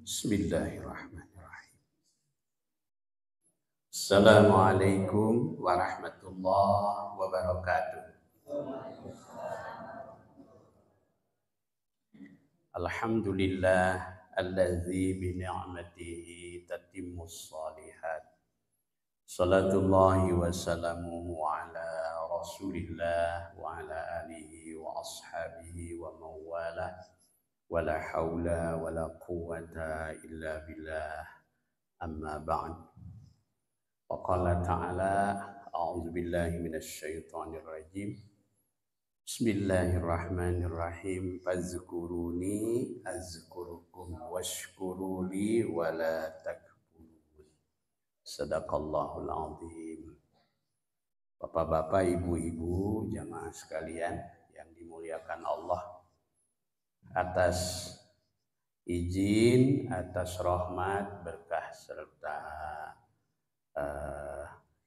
Bismillahirrahmanirrahim. Assalamualaikum warahmatullahi wabarakatuh. Alhamdulillah allazi bi ni'matihi tatimmus shalihat. Salatullahi wa salamuhu ala Rasulillah wa ala alihi wa ashabihi wa mawalah. Wala haula wala quwwata illa billah, amma ba'd. Wa qala ta'ala a'udzu billahi minasy syaithanir rajim. Bismillahirrahmanirrahim. Fazkuruni azkurukum washkuruli wala takfurun. Sadaqallahul azim. Bapak-bapak, ibu-ibu, jamaah sekalian yang dimuliakan Allah, atas izin, atas rahmat, berkah serta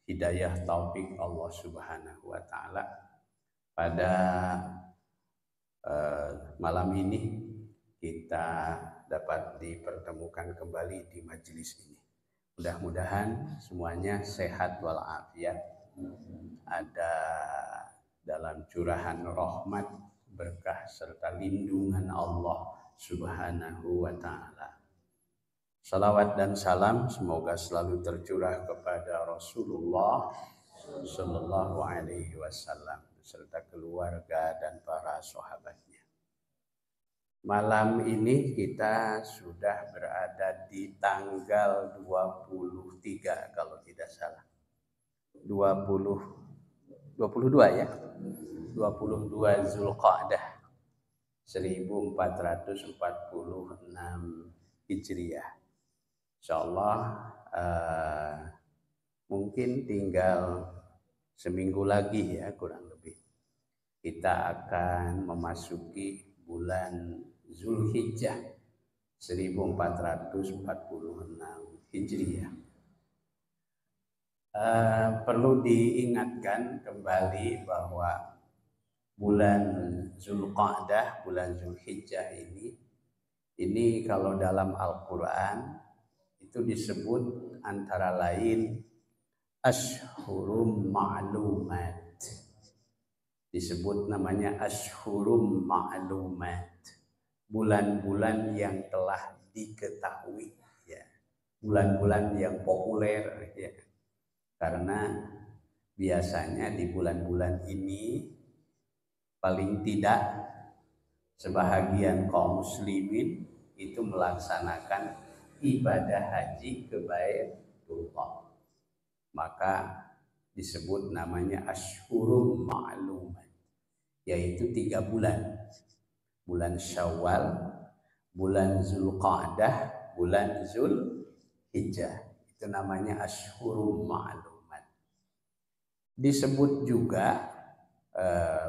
hidayah taufik Allah Subhanahu wa taala, pada malam ini kita dapat dipertemukan kembali di majelis ini. Mudah-mudahan semuanya sehat walafiat, ada dalam curahan rahmat, berkah serta lindungan Allah Subhanahu wa taala. Salawat dan salam semoga selalu tercurah kepada Rasulullah sallallahu alaihi wasallam serta keluarga dan para sahabatnya. Malam ini kita sudah berada di tanggal 23 kalau tidak salah. 22 ya. 22 Zulqa'dah 1446 Hijriah. Insyaallah mungkin tinggal seminggu lagi ya, kurang lebih kita akan memasuki bulan Zulhijjah 1446 Hijriah. Perlu diingatkan kembali bahwa bulan Zulqa'dah, bulan Zulhijjah ini kalau dalam Al-Quran itu disebut antara lain Ashhurum Ma'lumat. Disebut namanya Ashhurum Ma'lumat, bulan-bulan yang telah diketahui ya. Bulan-bulan yang populer ya. Karena biasanya di bulan-bulan ini paling tidak sebahagian kaum muslimin itu melaksanakan ibadah haji ke Baitullah. Maka disebut namanya Ashhurum Ma'lumat, yaitu 3 bulan. Bulan Syawal, bulan Zulqa'dah, bulan Zulhijjah. Itu namanya Ashhurum Ma'lumat. Disebut juga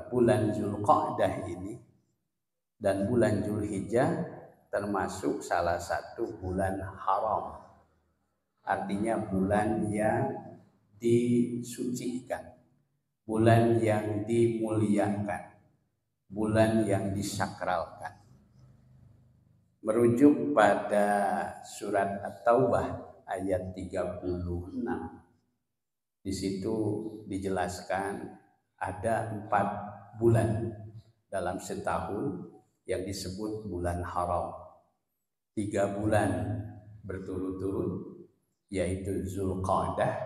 bulan Zulqa'dah ini dan bulan Zulhijjah termasuk salah satu bulan haram. Artinya bulan yang disucikan, bulan yang dimuliakan, bulan yang disakralkan. Merujuk pada surat At-Taubah ayat 36. Di situ dijelaskan ada 4 bulan dalam setahun yang disebut bulan haram. 3 bulan berturut-turut, yaitu Zulqa'dah,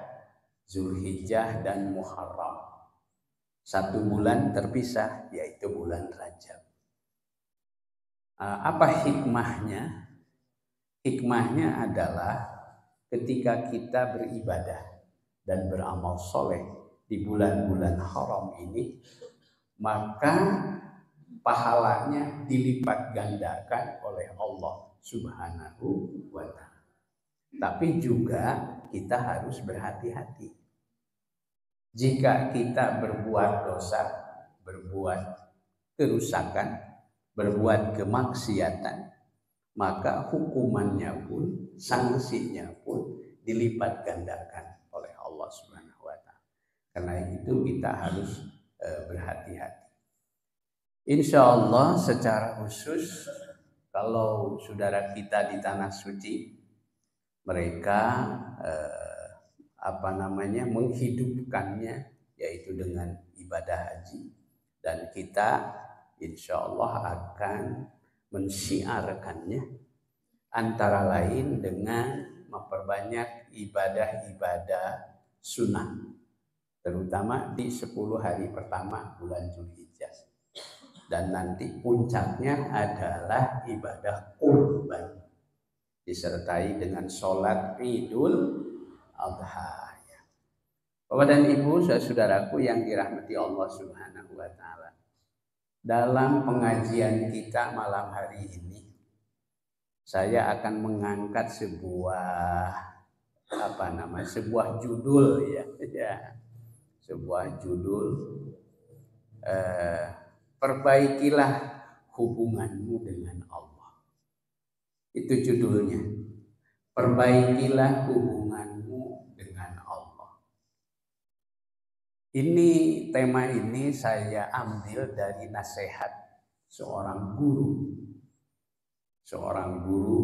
Zulhijjah, dan Muharram. 1 bulan terpisah, yaitu bulan Rajab. Apa hikmahnya? Hikmahnya adalah ketika kita beribadah dan beramal soleh di bulan-bulan haram ini, maka pahalanya dilipat gandakan oleh Allah Subhanahu wa ta'ala. Tapi juga kita harus berhati-hati. Jika kita berbuat dosa, berbuat kerusakan, berbuat kemaksiatan, maka hukumannya pun, sanksinya pun dilipat gandakan oleh Allah Subhanahu wa ta'ala. Karena itu kita harus berhati-hati. Insya Allah secara khusus Kalau saudara kita di tanah suci, mereka menghidupkannya, yaitu dengan ibadah haji, dan kita insya Allah akan mensyiarkannya antara lain dengan memperbanyak ibadah-ibadah sunnah, terutama di 10 hari pertama bulan Zulhijjah. Dan nanti puncaknya adalah ibadah kurban, disertai dengan sholat Idul Adha. Bapak dan Ibu, saudaraku yang dirahmati Allah Subhanahu wa taala. Dalam pengajian kita malam hari ini, saya akan mengangkat sebuah judul ya. Sebuah judul, perbaikilah hubunganmu dengan Allah. Itu judulnya. Perbaikilah hubunganmu dengan Allah. Tema ini saya ambil dari nasihat seorang guru. Seorang guru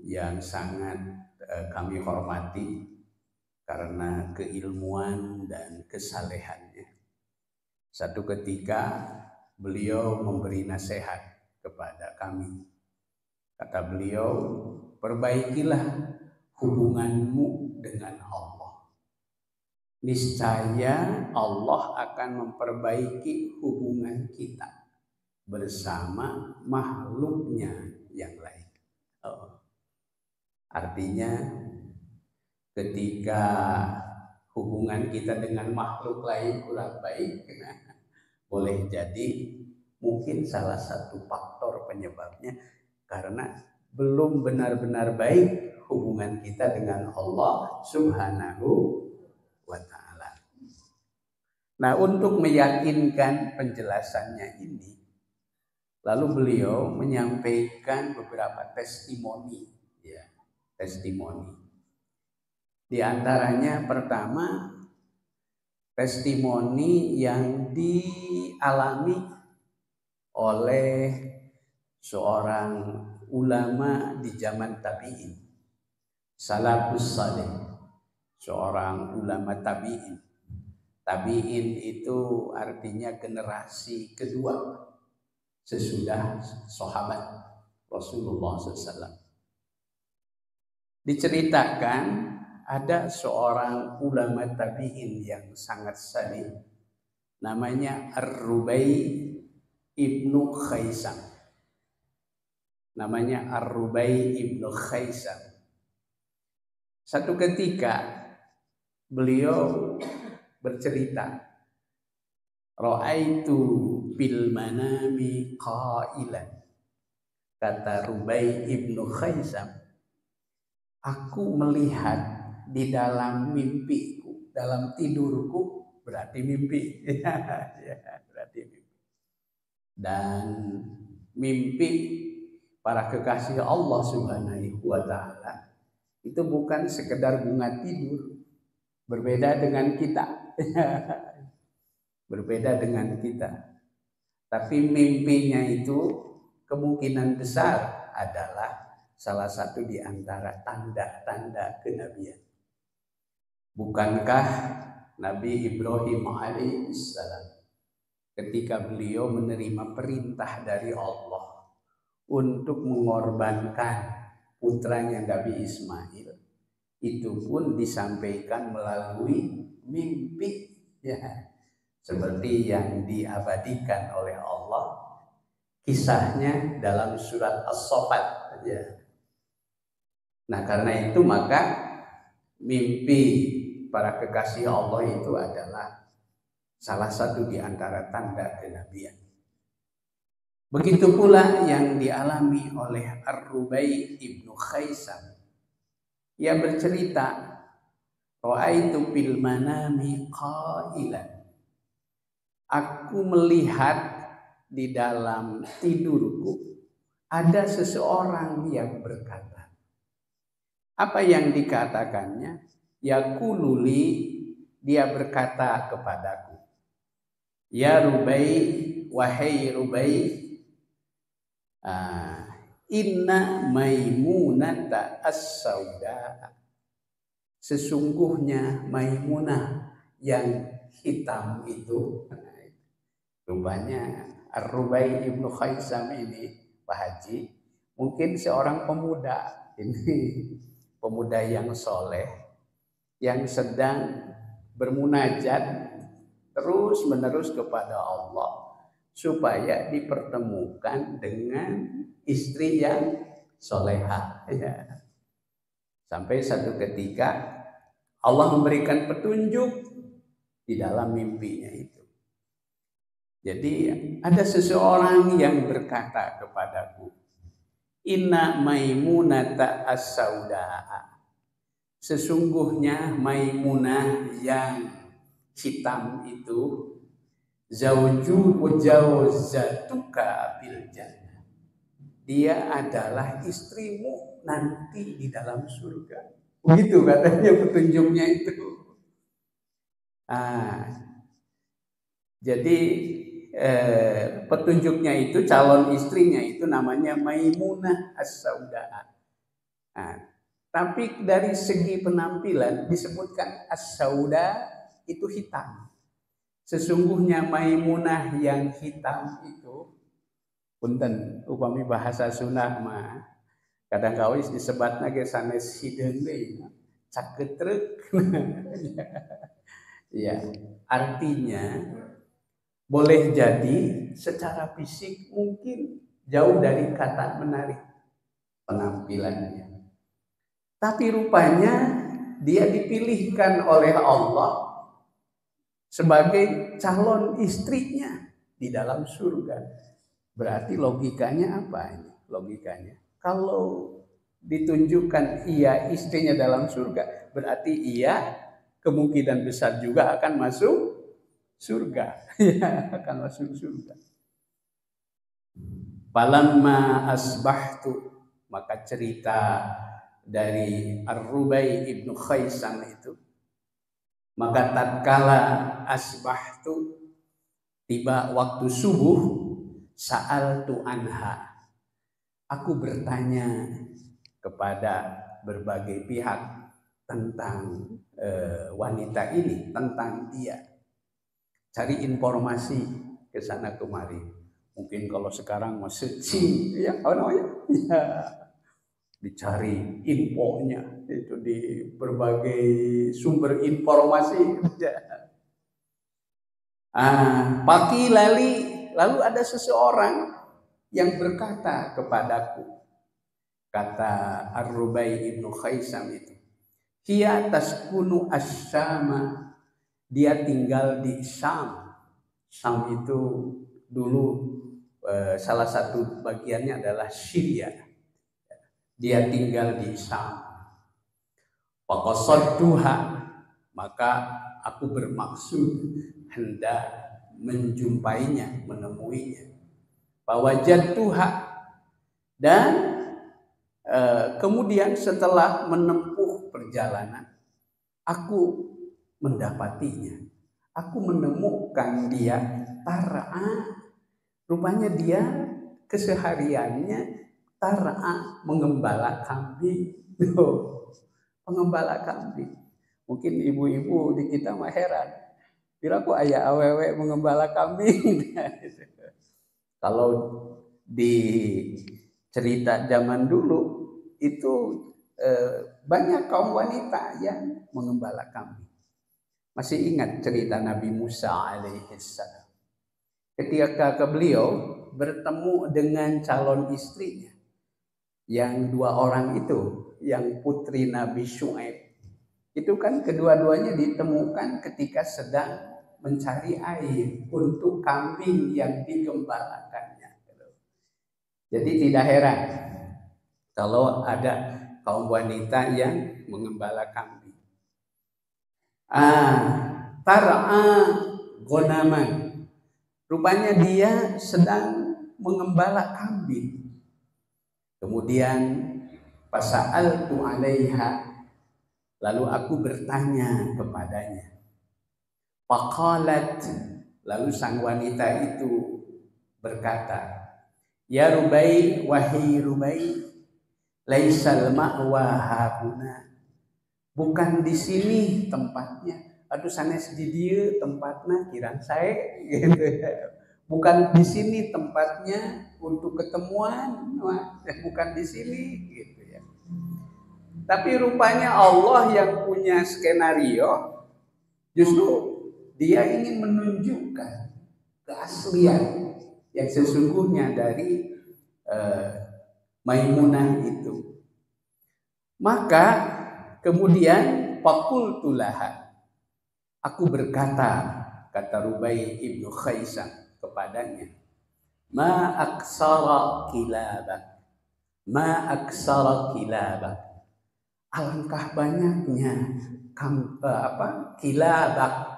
yang sangat kami hormati karena keilmuan dan kesalehannya. Satu ketika beliau memberi nasihat kepada kami. Kata beliau, perbaikilah hubunganmu dengan Allah. Niscaya Allah akan memperbaiki hubungan kita bersama makhluknya yang lain. Artinya ketika hubungan kita dengan makhluk lain kurang baik, boleh jadi mungkin salah satu faktor penyebabnya karena belum benar-benar baik hubungan kita dengan Allah Subhanahu wa ta'ala. Nah, untuk meyakinkan penjelasannya ini, lalu beliau menyampaikan beberapa testimoni. Di antaranya pertama, testimoni yang dialami oleh seorang ulama di zaman tabi'in, salafus saleh, seorang ulama tabi'in. Tabi'in itu artinya generasi kedua sesudah sahabat Rasulullah SAW. Diceritakan ada seorang ulama tabi'in yang sangat saleh, namanya Ar-Rubai ibnu Khaisam. Satu ketika beliau bercerita, ra'aitu bil manami qailan. Kata Rubai ibnu Khaisam, aku melihat di dalam mimpiku, dalam tidurku, berarti mimpi. Berarti mimpi. Dan mimpi para kekasih Allah Subhanahu wa ta'ala itu bukan sekedar bunga tidur. Berbeda dengan kita. Berbeda dengan kita. Tapi mimpinya itu kemungkinan besar adalah salah satu di antara tanda-tanda kenabian. Bukankah Nabi Ibrahim alaihissalam ketika beliau menerima perintah dari Allah untuk mengorbankan putranya Nabi Ismail, itu pun disampaikan melalui mimpi, seperti yang diabadikan oleh Allah kisahnya dalam surat As-Saffat. Nah, karena itu maka mimpi para kekasih Allah itu adalah salah satu di antara tanda kenabian. Begitu pula yang dialami oleh Ar-Rubai ibnu Khaisam. Ia bercerita, ra'aitu bil manami qailan. Aku melihat di dalam tidurku ada seseorang yang berkata. Apa yang dikatakannya? Yaqululi, dia berkata kepadaku, ya Rubai, wahai Rubai, Inna Maimunata as-sauda, sesungguhnya Maimunah yang hitam itu. Rupanya Ar-Rubai ibnu Khaisam ini, Pak Haji, mungkin seorang pemuda, ini pemuda yang soleh, yang sedang bermunajat terus menerus kepada Allah supaya dipertemukan dengan istri yang soleha. Ya. Sampai satu ketika Allah memberikan petunjuk di dalam mimpinya itu. Jadi ada seseorang yang berkata kepadaku, Inna Maimunata as-saudaa, sesungguhnya Maimunah yang hitam itu, zawjatuka bil jannah, dia adalah istrimu nanti di dalam surga. Begitu katanya petunjuknya itu. Jadi petunjuknya itu, calon istrinya itu namanya Maimunah as-sauda. Tapi dari segi penampilan disebutkan as-sauda itu hitam. Sesungguhnya Maimunah yang hitam itu, punten upami bahasa Sunda mah kadang kawis disebatna ge sanes hideung deui, caketrek. Ya, artinya boleh jadi secara fisik mungkin jauh dari kata menarik penampilannya. Tapi rupanya dia dipilihkan oleh Allah sebagai calon istrinya di dalam surga. Berarti logikanya apa ini? Logikanya, kalau ditunjukkan ia istrinya dalam surga, berarti ia kemungkinan besar juga akan masuk surga. Ya, akan masuk surga. Falamma asbahtu, maka cerita dari Ar-Rubai ibnu Khaisam itu, maka tatkala asbahtu, tiba waktu subuh, sa'altu anha, aku bertanya kepada berbagai pihak tentang wanita ini, tentang dia. Cari informasi ke sana kemari. Mungkin kalau sekarang masih ya, apa namanya? Ya, dicari infonya itu di berbagai sumber informasi. Pagi lalu ada seseorang yang berkata kepadaku, kata Ar-Rubai ibnu Khaisam itu, hiya taskunu as-Syama, dia tinggal di Syam. Syam itu dulu salah satu bagiannya adalah Syria. Dia tinggal di Syam. Faqasadtuha, maka aku bermaksud hendak menjumpainya, menemuinya. Fawajadtuha, dan kemudian setelah menempuh perjalanan, aku mendapatinya. Aku menemukan dia tar'a. Rupanya dia kesehariannya tar'a, mengembala kambing. Pengembala kambing. Mungkin ibu-ibu di kita mah heran. Kira aku ayah awewe mengembala kambing. Kalau di cerita zaman dulu itu banyak kaum wanita yang mengembala kambing. Masih ingat cerita Nabi Musa alaihissalam. Ketika beliau bertemu dengan calon istrinya, yang dua orang itu, yang putri Nabi Syuaib, itu kan kedua-duanya ditemukan ketika sedang mencari air untuk kambing yang digembalakannya. Jadi tidak heran kalau ada kaum wanita yang mengembala kambing. Tar'a gonaman, rupanya dia sedang mengembala kambing. Kemudian fasa'altu 'alaiha, lalu aku bertanya kepadanya. Faqalat, lalu sang wanita itu berkata, Ya Rubai, wahai Rubai, laisal ma'wa hahuna. Bukan di sini tempatnya. Aduh sanes di dieu tempatnya kirang sae gitu ya. Bukan di sini tempatnya untuk ketemuan, bukan di sini gitu ya. Tapi rupanya Allah yang punya skenario, justru dia ingin menunjukkan keaslian yang sesungguhnya dari Maimunah itu. Maka kemudian fakultu laha, aku berkata, kata Rubai ibnu Khaisam kepadanya, ma aksara kilabak, ma aksara kilabak, alangkah banyaknya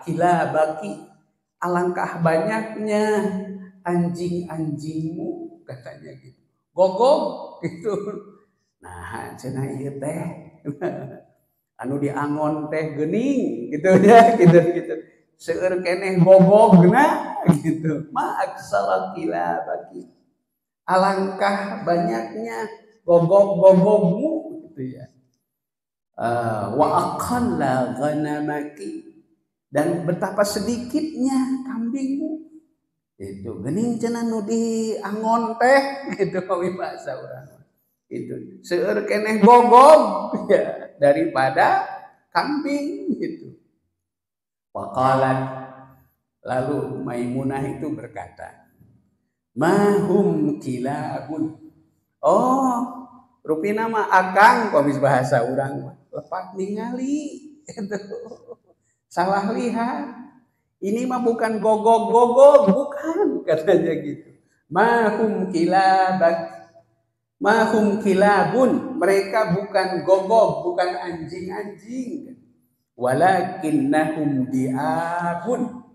kilabaki, alangkah banyaknya anjing-anjingmu, katanya gitu, gogong gitu. Nah cenah ieu teh anu diangon teh geuning gitu ya, gitu seueur keneh gogogna gitu. Ma aksara kilabaki, alangkah banyaknya gogog-gogogmu gitu ya. Wa aqalla ghanamaki, dan betapa sedikitnya kambingmu. Itu geuning cenah nu diangon teh gitu kawi bahasa urang. Itu seueur keneh gogog ya daripada kambing gitu. Waqalat, lalu Maimunah itu berkata, mahum kilabun. Oh, rupina mah akang komis bahasa urang mah lepat ningali itu. Salah lihat. Ini mah bukan gogog-gogog, bukan katanya gitu. Mahum kilabak, mahum kilabun, mereka bukan gogog, bukan anjing-anjing. Walakinnahum diabun,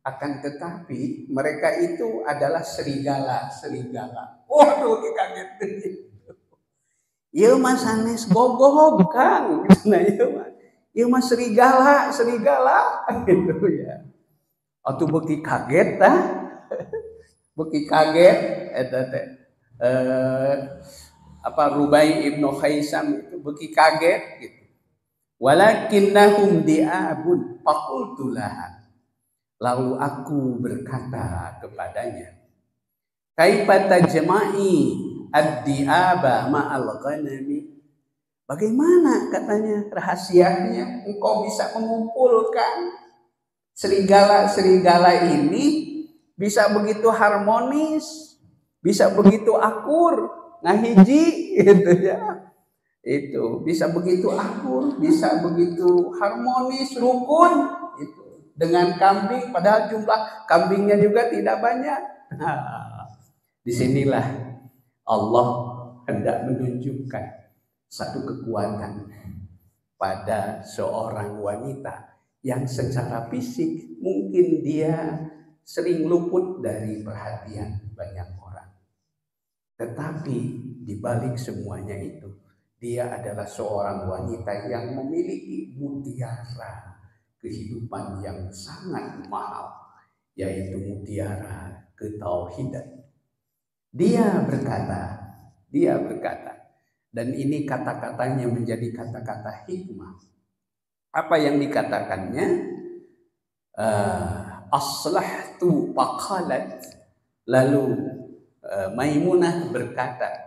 akan tetapi mereka itu adalah serigala. Waduh, kaget. Ieu mah sanes gogog Kang. Nah, ieu mah serigala gitu ya. Atuh beuki kaget tah. Beuki kaget eta teh. Rubai ibnu Khaisam itu beuki kaget gitu. Walakinnahum diabun faqultu laha, lalu aku berkata kepadanya, kaifa tajma'i ad-diaba ma'al ghanami, bagaimana katanya rahasianya engkau bisa mengumpulkan serigala-serigala ini bisa begitu harmonis, bisa begitu akur, ngahiji gitu ya. Itu bisa begitu akur, bisa begitu harmonis, rukun itu dengan kambing, padahal jumlah kambingnya juga tidak banyak. Nah, disinilah Allah hendak menunjukkan satu kekuatan pada seorang wanita yang secara fisik mungkin dia sering luput dari perhatian banyak orang, tetapi di balik semuanya itu dia adalah seorang wanita yang memiliki mutiara kehidupan yang sangat mahal, yaitu mutiara ketauhidan. Dia berkata, dan ini kata-katanya menjadi kata-kata hikmah. Apa yang dikatakannya? Aslahtu faqalat, lalu Maimunah berkata,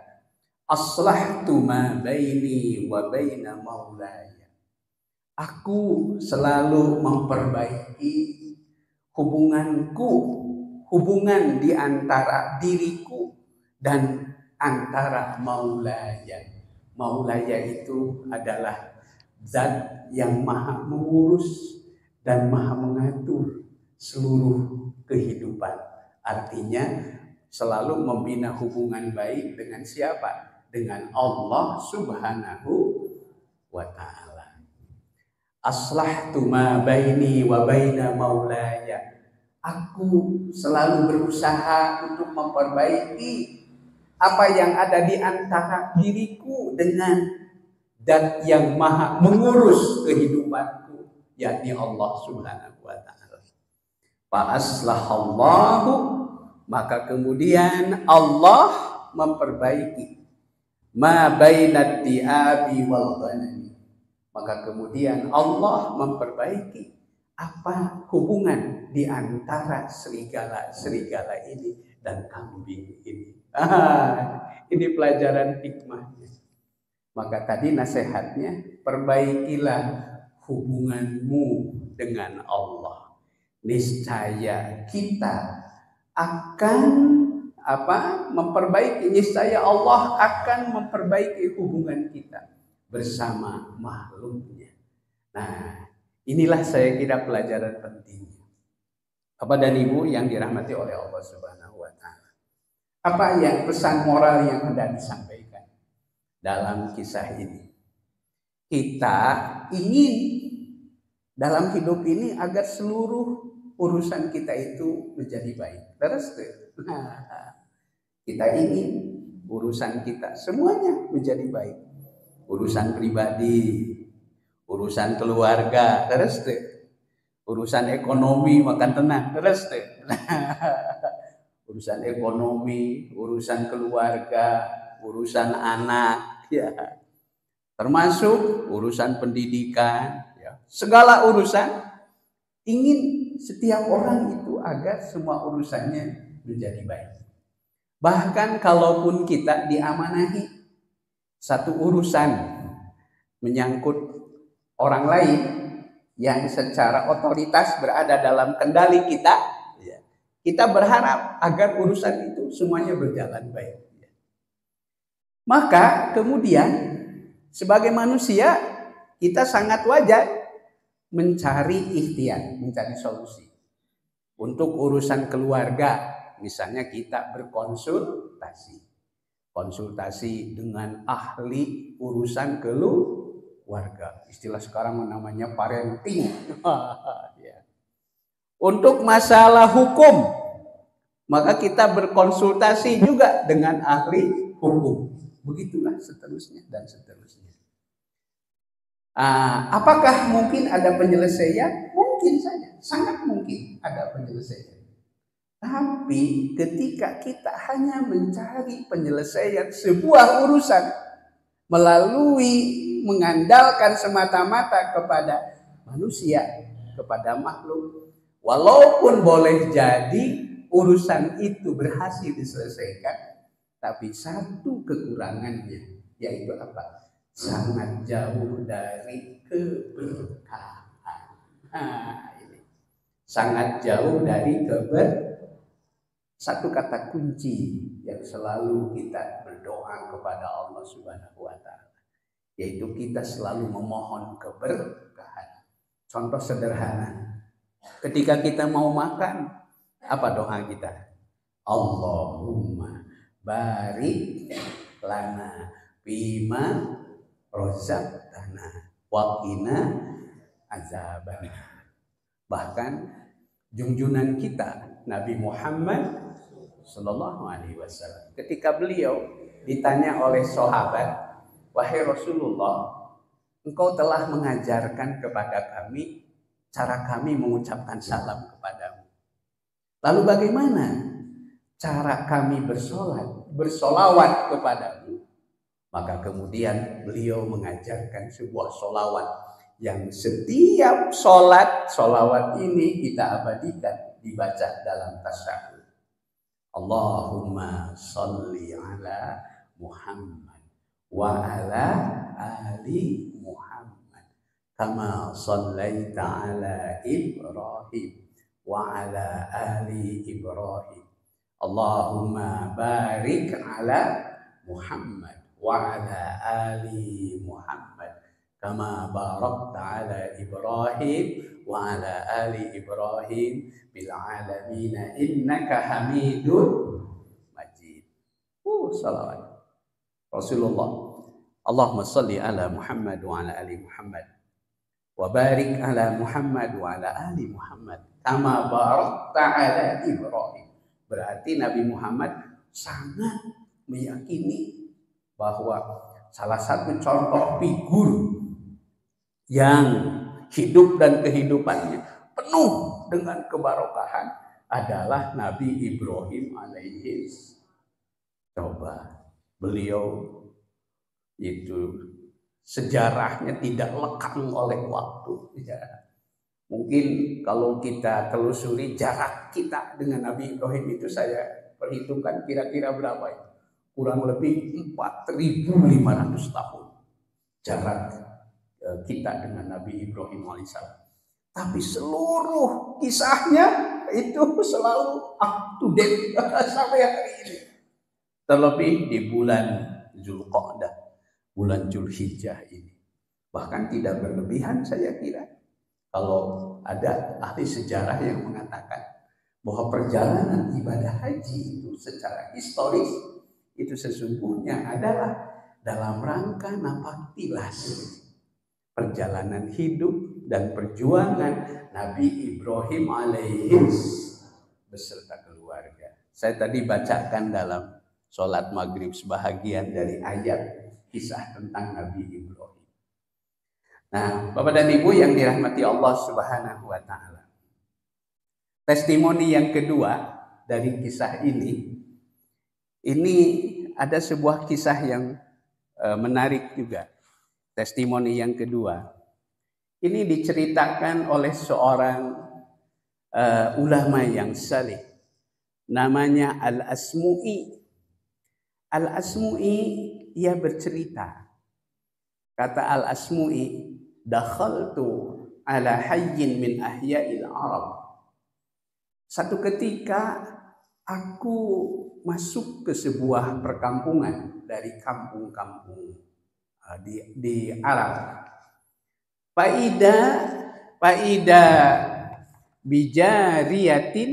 aslahtu ma baini wa baina maulaya, aku selalu memperbaiki hubungan di antara diriku dan antara maulaya. Maulaya itu adalah zat yang maha mengurus dan maha mengatur seluruh kehidupan. Artinya selalu membina hubungan baik dengan siapa? Dengan Allah Subhanahu wa ta'ala. Aslahtu ma baini wa baina maulaya, aku selalu berusaha untuk memperbaiki apa yang ada di antara diriku dengan zat yang maha mengurus kehidupanku, yakni Allah Subhanahu wa ta'ala. Fa aslahallahu, maka kemudian Allah memperbaiki ma bainad di'abi wal ghanami. Maka kemudian Allah memperbaiki apa hubungan di antara serigala ini dan kambing ini. Ini pelajaran hikmahnya. Maka tadi nasihatnya, perbaikilah hubunganmu dengan Allah. Niscaya kita akan memperbaiki, niscaya Allah akan memperbaiki hubungan kita bersama makhluknya. Nah, inilah saya kira pelajaran pentingnya. Bapak dan Ibu yang dirahmati oleh Allah Subhanahu wa taala. Apa yang pesan moral yang hendak disampaikan dalam kisah ini? Kita ingin dalam hidup ini agar seluruh urusan kita itu menjadi baik. Terus kita ingin urusan kita semuanya menjadi baik. Urusan pribadi, urusan keluarga, terus urusan ekonomi makan tenang, terus urusan ekonomi, urusan keluarga, urusan anak, ya, termasuk urusan pendidikan, ya, segala urusan ingin setiap orang itu agar semua urusannya menjadi baik. Bahkan kalaupun kita diamanahi satu urusan menyangkut orang lain yang secara otoritas berada dalam kendali kita, kita berharap agar urusan itu semuanya berjalan baik. Maka kemudian sebagai manusia kita sangat wajar mencari ikhtiar, mencari solusi. Untuk urusan keluarga, misalnya kita konsultasi dengan ahli urusan keluarga. Istilah sekarang namanya parenting. Untuk masalah hukum, maka kita berkonsultasi juga dengan ahli hukum. Begitulah seterusnya dan seterusnya. Apakah mungkin ada penyelesaian? Mungkin saja, sangat mungkin ada penyelesaian. Tapi ketika kita hanya mencari penyelesaian sebuah urusan melalui mengandalkan semata-mata kepada manusia, kepada makhluk, walaupun boleh jadi urusan itu berhasil diselesaikan, tapi satu kekurangannya, yaitu apa? Sangat jauh dari keberkahan. Ini sangat jauh dari satu kata kunci yang selalu kita berdoa kepada Allah Subhanahu wa taala, yaitu kita selalu memohon keberkahan. Contoh sederhana, ketika kita mau makan, apa doa kita? Allahumma barik lana bima rozaqtana wa qina azabannar. Bahkan junjungan kita Nabi Muhammad Sallallahu Alaihi Wasallam, ketika beliau ditanya oleh sahabat, wahai Rasulullah, engkau telah mengajarkan kepada kami cara kami mengucapkan salam kepadamu. Lalu bagaimana cara kami bersolawat kepadamu? Maka kemudian beliau mengajarkan sebuah solawat yang setiap solawat ini kita abadikan, dibaca dalam tasyahud. Allahumma salli ala Muhammad wa ala ali Muhammad kama sallaita ala Ibrahim wa ala ali Ibrahim. Allahumma barik ala Muhammad wa ala ali Muhammad kama barakta ala Ibrahim wa ala ali Ibrahim bil alamin innaka Hamidun Majid. Salawat Rasulullah. Allahumma salli ala Muhammad wa ala ali Muhammad wa barik ala Muhammad wa ala ali Muhammad kama barakta ala Ibrahim. Berarti Nabi Muhammad sangat meyakini bahwa salah satu contoh figur yang hidup dan kehidupannya penuh dengan kebarokahan adalah Nabi Ibrahim alaihi. Coba Bahwa beliau itu sejarahnya tidak lekang oleh waktu. Ya. Mungkin kalau kita telusuri jarak kita dengan Nabi Ibrahim itu, saya perhitungkan kira-kira berapa ya? Kurang lebih 4.500 tahun jarak kita dengan Nabi Ibrahim alaihissalam. Tapi seluruh kisahnya itu selalu up to date sampai hari ini. Terlebih di bulan Zulqa'dah, bulan Zulhijjah ini. Bahkan tidak berlebihan saya kira. Kalau ada ahli sejarah yang mengatakan bahwa perjalanan ibadah haji itu secara historis itu sesungguhnya adalah dalam rangka napaktilas perjalanan hidup dan perjuangan Nabi Ibrahim alaihis beserta keluarga. Saya tadi bacakan dalam sholat maghrib sebahagian dari ayat kisah tentang Nabi Ibrahim. Nah, Bapak dan Ibu yang dirahmati Allah Subhanahu wa Ta'ala, testimoni yang kedua dari kisah ini ada sebuah kisah yang menarik juga. Testimoni yang kedua ini diceritakan oleh seorang ulama yang saleh, namanya Al-Asmu'i. Al-Asmu'i ia bercerita, kata Al-Asmu'i, dakhaltu ala hayyin min ahya'il Arab. Satu ketika aku masuk ke sebuah perkampungan dari kampung-kampung di Arab. Faida bijariyatin,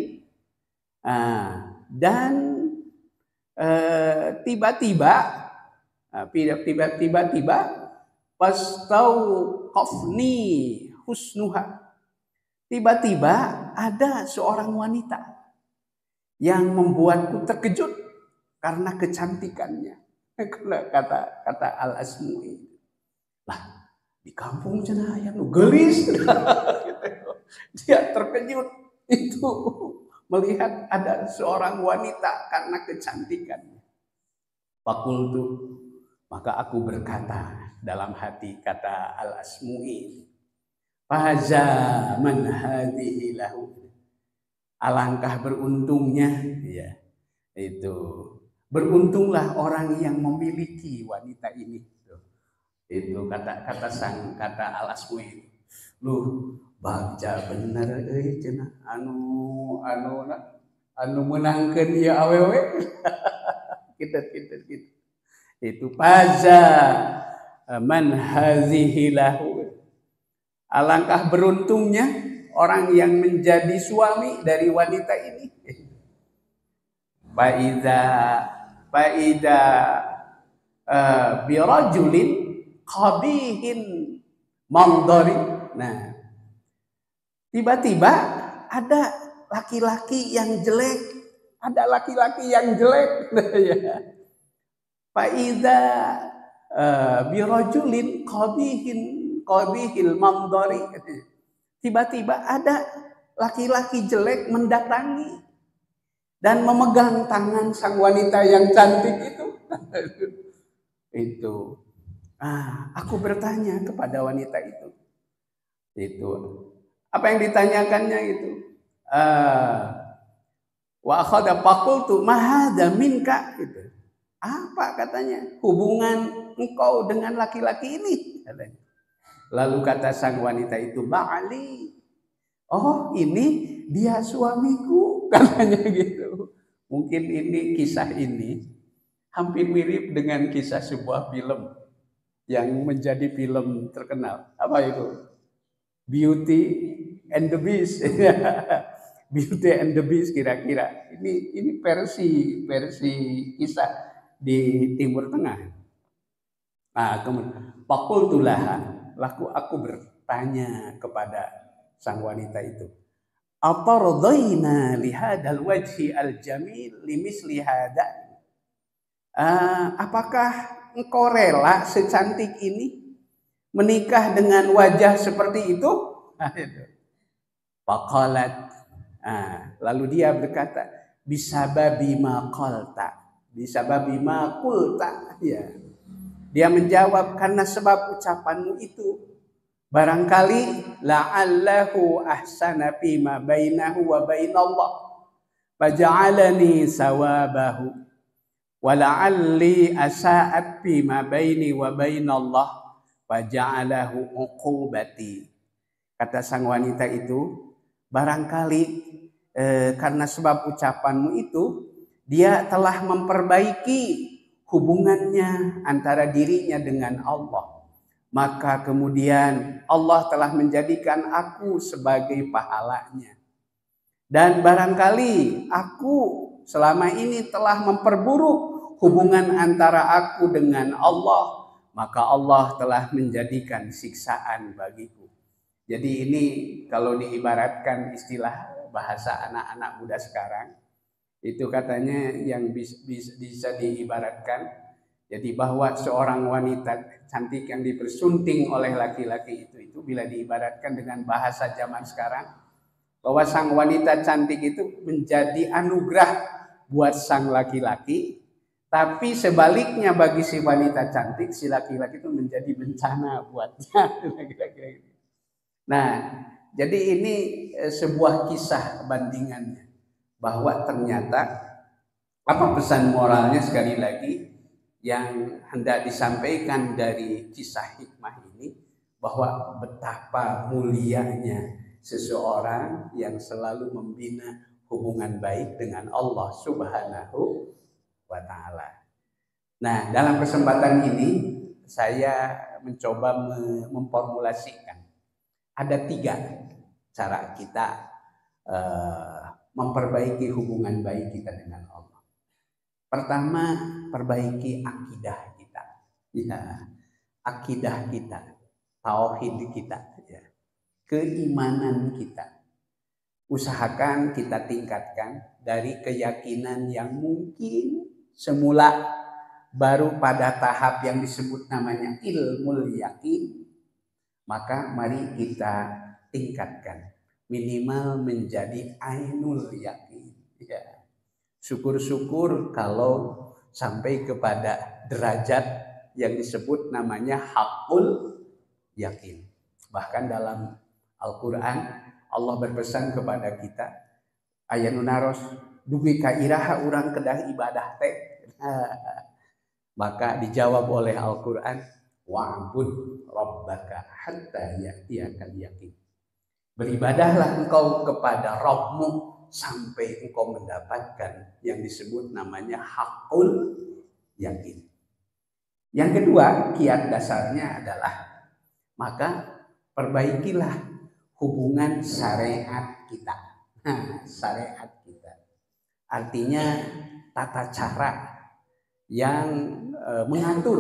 dan tiba-tiba pastauqafni husnuha. Tiba-tiba ada seorang wanita yang membuatku terkejut karena kecantikannya. Kata Al-Asmu'i. Lah, di kampung cenah aya nu geulis. Dia terkejut itu melihat ada seorang wanita karena kecantikannya. Fakultu, maka aku berkata dalam hati, kata Al-Asmu'i, faza man hadhihi lahu. Alangkah beruntungnya, ya, itu beruntunglah orang yang memiliki wanita ini. Itu kata Al-Asmu'i. Lu baca bener cenah anu menangkeun ieu awewe. Gitu. Itu faza man hadhihi lahu. Alangkah beruntungnya orang yang menjadi suami dari wanita ini. Faida birajulin qabihin mandari. Nah, tiba-tiba ada laki-laki yang jelek. Ada laki-laki yang jelek. Faida birajulin qabihil mandari. Tiba-tiba ada laki-laki jelek mendatangi dan memegang tangan sang wanita yang cantik itu. Itu. Aku bertanya kepada wanita itu. Itu. Apa yang ditanyakannya itu? Wa akhadha faqultu ma hadza minka. Gitu. Apa katanya? Hubungan engkau dengan laki-laki ini? Katanya. Lalu kata sang wanita itu, ba'ali. Oh, ini dia suamiku, katanya gitu. Mungkin kisah ini hampir mirip dengan kisah sebuah film yang menjadi film terkenal. Apa itu? Beauty and the Beast. Beauty and the Beast kira-kira. Ini versi kisah di Timur Tengah. Nah, kemudian faqultulaha. Laku aku bertanya kepada sang wanita itu, atardayna lihadal wajhi al-jamil limisli hada. Apakah engkau rela secantik ini menikah dengan wajah seperti itu? Faqalat, lalu dia berkata, bisababi ma qalta. Bisababi ma qulta, ya. Dia menjawab karena sebab ucapanmu itu. Barangkali la'allahu ahsana fima bainahu wa bainallah faja'alani sawabahu wa la'alli asa'at fima baini wa bainallah faja'alahu uqubati. Kata sang wanita itu, barangkali karena sebab ucapanmu itu dia telah memperbaiki hubungannya antara dirinya dengan Allah. Maka kemudian Allah telah menjadikan aku sebagai pahalanya. Dan barangkali aku selama ini telah memperburuk hubungan antara aku dengan Allah. Maka Allah telah menjadikan siksaan bagiku. Jadi ini kalau diibaratkan istilah bahasa anak-anak muda sekarang, itu katanya yang bisa diibaratkan, jadi bahwa seorang wanita cantik yang dipersunting oleh laki-laki itu bila diibaratkan dengan bahasa zaman sekarang, bahwa sang wanita cantik itu menjadi anugerah buat sang laki-laki, tapi sebaliknya bagi si wanita cantik, si laki-laki itu menjadi bencana buatnya. Nah, jadi ini sebuah kisah bandingannya, bahwa ternyata apa pesan moralnya sekali lagi yang hendak disampaikan dari kisah hikmah ini, bahwa betapa mulianya seseorang yang selalu membina hubungan baik dengan Allah Subhanahu wa Ta'ala. Nah, dalam kesempatan ini saya mencoba memformulasikan ada 3 cara kita memperbaiki hubungan baik kita dengan Allah. Pertama, perbaiki akidah kita. Ya, akidah kita, tauhid kita, ya. Keimanan kita. Usahakan kita tingkatkan dari keyakinan yang mungkin semula baru pada tahap yang disebut namanya ilmul yakin. Maka mari kita tingkatkan minimal menjadi ainul yakin. Ya. Syukur-syukur kalau sampai kepada derajat yang disebut namanya hakul yakin. Bahkan dalam Al-Quran Allah berpesan kepada kita, ayanu naros dugi kairaha urang kedah ibadah teh. Maka dijawab oleh Al-Quran, wa'bud rabbaka hatta ya'tiyakal yakin. Beribadahlah engkau kepada Rabbmu sampai engkau mendapatkan yang disebut namanya hakul yakin. Yang kedua, kiat dasarnya adalah maka perbaikilah hubungan syariat kita. Syariat kita. Artinya tata cara yang mengatur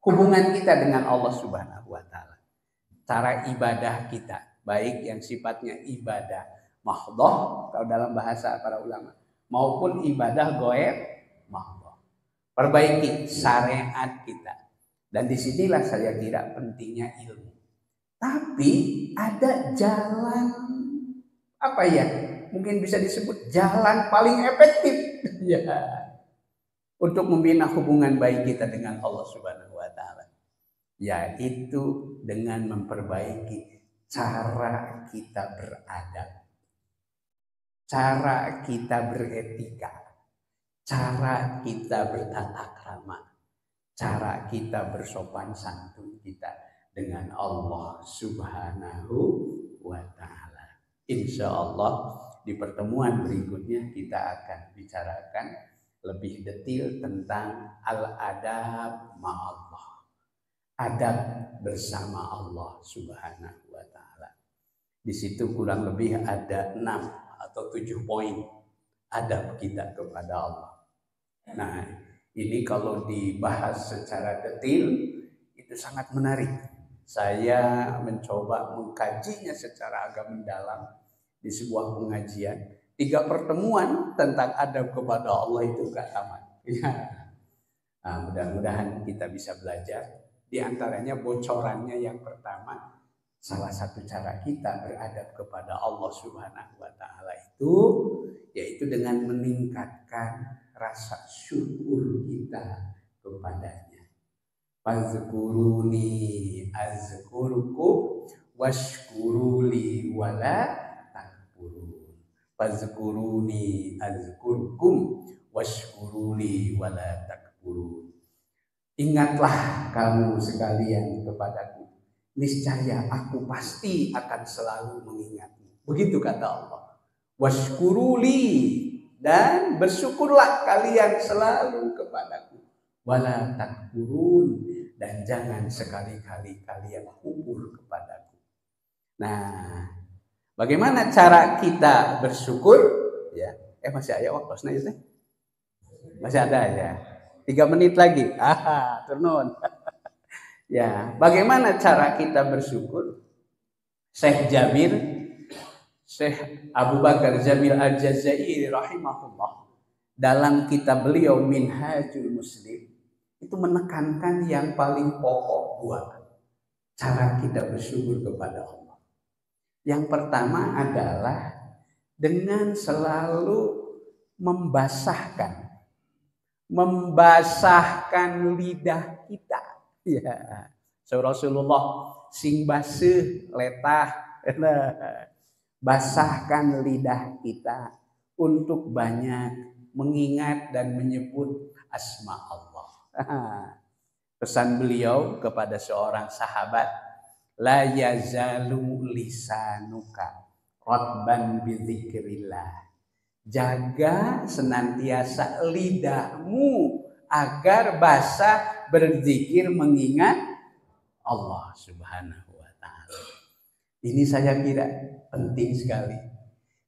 hubungan kita dengan Allah Subhanahu wa Ta'ala. Cara ibadah kita, baik yang sifatnya ibadah mahdhah kalau dalam bahasa para ulama, maupun ibadah ghair mahdhah. Perbaiki syariat kita. Dan disinilah saya kira pentingnya ilmu. Tapi ada jalan apa ya? Mungkin bisa disebut jalan paling efektif ya, untuk membina hubungan baik kita dengan Allah Subhanahu wa Ta'ala, yaitu dengan memperbaiki cara kita beradab, cara kita beretika, cara kita bertata krama, cara kita bersopan santun kita dengan Allah Subhanahu wa Ta'ala. Insya Allah di pertemuan berikutnya kita akan bicarakan lebih detail tentang al-adab ma'allah, adab bersama Allah Subhanahu wa Ta'ala. Di situ kurang lebih ada 6 atau 7 poin adab kita kepada Allah. Nah, ini kalau dibahas secara detail itu sangat menarik. Saya mencoba mengkajinya secara agak mendalam di sebuah pengajian. 3 pertemuan tentang adab kepada Allah itu gak tamat. Ya. Nah, mudah-mudahan kita bisa belajar. Di antaranya bocorannya yang pertama, salah satu cara kita beradab kepada Allah Subhanahu wa Ta'ala itu yaitu dengan meningkatkan rasa syukur kita kepadanya. Fazkuruni azkurukum washkuruli wala takfurun. Fazkuruni azkurukum washkuruli wala takfurun. Ingatlah kamu sekalian kepadaku, niscaya aku pasti akan selalu mengingatmu. Begitu kata Allah. Washkuruli, dan bersyukurlah kalian selalu kepadaku. Wala takfurun, dan jangan sekali-kali kalian kufur kepadaku. Nah, bagaimana cara kita bersyukur? Ya, masih ada waktu itu? Masih ada ya. 3 menit lagi. Turun. Ya, bagaimana cara kita bersyukur? Syekh Abu Bakar Jamil Al-Jazairi rahimahullah dalam kitab beliau Minhajul Muslim itu menekankan yang paling pokok 2 cara kita bersyukur kepada Allah. Yang pertama adalah dengan selalu membasahkan lidah kita. Ya, Rasulullah sing baseuh letah, basahkan lidah kita untuk banyak mengingat dan menyebut asma Allah. Pesan beliau kepada seorang sahabat, la yazalu lisanuka ratban bidzikrillah. Jaga senantiasa lidahmu agar basah berzikir mengingat Allah Subhanahu wa taala. Ini saya kira penting sekali.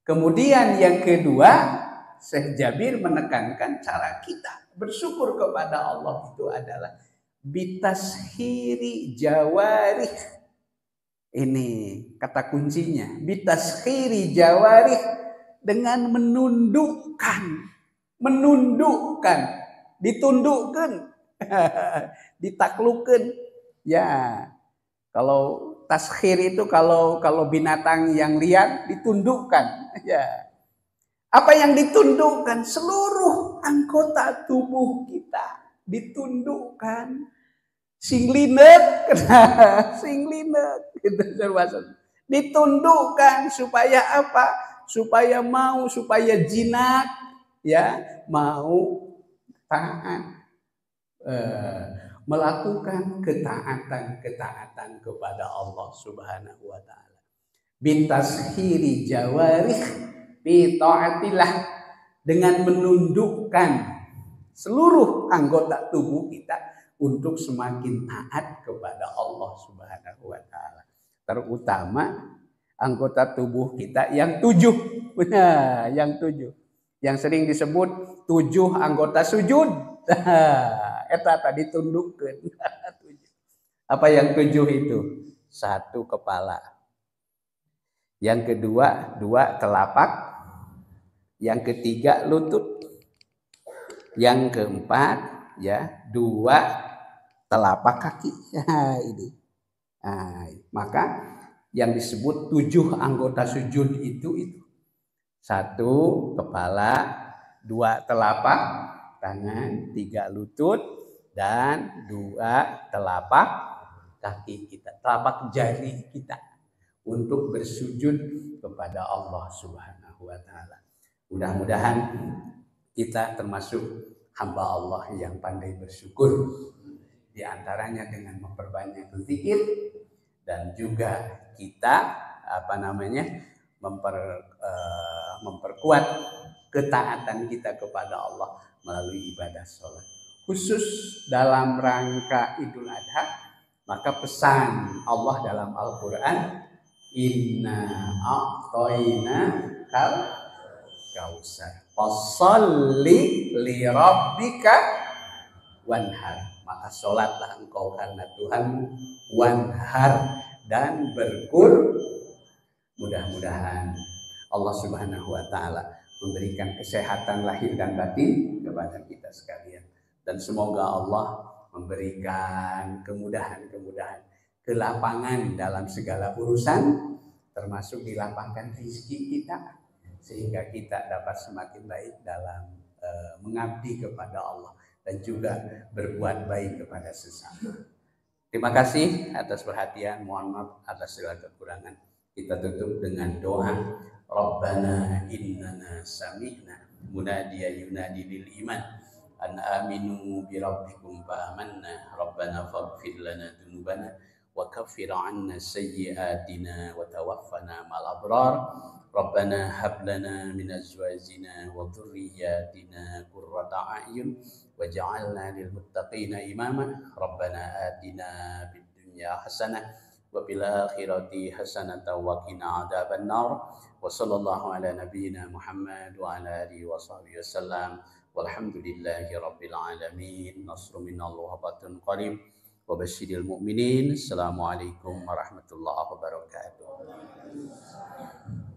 Kemudian yang kedua, Syekh Jabir menekankan cara kita bersyukur kepada Allah itu adalah bitashiri jawarih. Ini kata kuncinya, bitashiri jawarih, dengan ditundukkan, ditaklukkan. Ya, kalau taskhir itu kalau binatang yang liar ditundukkan. Ya. Apa yang ditundukkan? Seluruh anggota tubuh kita ditundukkan. Sing linek, ditundukkan supaya apa? Supaya jinak, ya, mau taat, melakukan ketaatan kepada Allah Subhanahu wa taala. Bitashiri jawarih bi taatillah, dengan menundukkan seluruh anggota tubuh kita untuk semakin taat kepada Allah Subhanahu wa taala. Terutama anggota tubuh kita yang 7. Benar, yang 7. Yang sering disebut 7 anggota sujud. Eta tadi tundukkan. Apa yang 7 itu? 1 kepala. Yang kedua 2 telapak. Yang ketiga lutut. Yang keempat ya 2 telapak kaki. Ini. Maka yang disebut 7 anggota sujud itu 1 kepala, 2 telapak tangan, 3 lutut, dan 2 telapak kaki kita, telapak jari kita, untuk bersujud kepada Allah Subhanahu wa taala. Mudah-mudahan kita termasuk hamba Allah yang pandai bersyukur, di antaranya dengan memperbanyak zikir, dan juga kita memperkuat ketaatan kita kepada Allah melalui ibadah sholat. Khusus dalam rangka Idul Adha, maka pesan Allah dalam Al-Quran, inna a'toina kal kausar fasholli li rabbika wanhar. Maka sholatlah engkau karena Tuhanmu, wanhar, dan berkur. Mudah-mudahan Allah Subhanahu wa taala memberikan kesehatan lahir dan batin kepada kita sekalian, dan semoga Allah memberikan kemudahan-kemudahan, kelapangan dalam segala urusan, termasuk dilapangkan rezeki kita, sehingga kita dapat semakin baik dalam mengabdi kepada Allah dan juga berbuat baik kepada sesama. Terima kasih atas perhatian, mohon maaf atas segala kekurangan. Kita tutup dengan doa. Rabbana innana sami'na munadiya yunadi lil iman an aminu bi rabbikum fa amanna rabbana faghfir lana dzunubana wa kaffir 'anna sayyi'atina wa tawaffana ma'al abrar. Rabbana hab lana min azwajina wa dhurriyyatina qurrata a'yun waj'alna lil muttaqina imama. Rabbana atina fid dunya hasanah wa fil akhirati hasanatan wa qina adzabannar. Wa sallallahu ala nabiyyina Muhammad wa ala alihi wa sahbihi wasallam. Walhamdulillahi rabbil alamin. Nasrun minallahi wa fathun qarib. Wa basyiril mu'minin. Assalamualaikum warahmatullahi wabarakatuh.